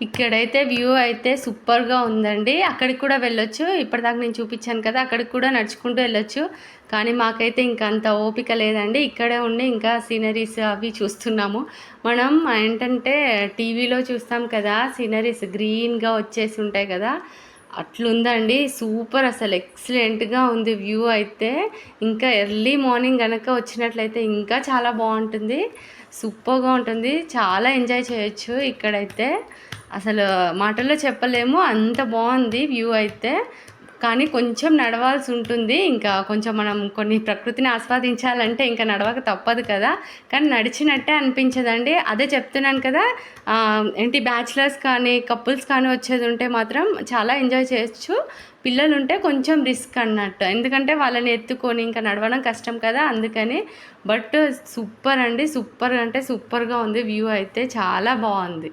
ఇక్కడైతే వ్యూ అయితే సూపర్‌గా ఉందండి. అక్కడికి కూడా వెళ్ళొచ్చు. ఇప్పటిదాకా నేను చూపించాను కదా! అక్కడికి కూడా నడుచుకుంటూ వెళ్ళొచ్చు. కానీ మాకైతే ఇంక అంత ఓపిక లేదండి. ఇక్కడే ఉండి ఇంకా సీనరీస్ అవి చూస్తున్నాము. మనం ఏంటంటే టీవీలో చూస్తాం కదా! సీనరీస్ గ్రీన్‌గా వచ్చేసి ఉంటాయి కదా! అట్లుందండి. సూపర్ అసలు ఎక్సలెంట్‌గా ఉంది వ్యూ అయితే. ఇంకా ఎర్లీ మార్నింగ్ గనక వచ్చినట్లయితే ఇంకా చాలా బావుంటుంది. సూపర్‌గా ఉంటుంది. చాలా ఎంజాయ్ చేయొచ్చు ఇక్కడైతే. అసలు మాటల్లో చెప్పలేము. అంత బావుంది వ్యూ అయితే. కానీ కొంచెం నడవాల్సి ఉంటుంది. ఇంకా కొంచెం మనం కొన్ని ప్రకృతిని ఆస్వాదించాలంటే ఇంకా నడవక తప్పదు కదా! కానీ నడిచినట్టే అనిపించదండి. అదే చెప్తున్నాను కదా! ఏంటి బ్యాచిలర్స్ కానీ, కపుల్స్ కానీ వచ్చేదుంటే మాత్రం చాలా ఎంజాయ్ చేయొచ్చు. పిల్లలుంటే కొంచెం రిస్క్ అన్నట్టు. ఎందుకంటే వాళ్ళని ఎత్తుకొని ఇంకా నడవడం కష్టం కదా! అందుకని. బట్ సూపర్ అండి. సూపర్ అంటే సూపర్‌గా ఉంది వ్యూ అయితే. చాలా బావుంది.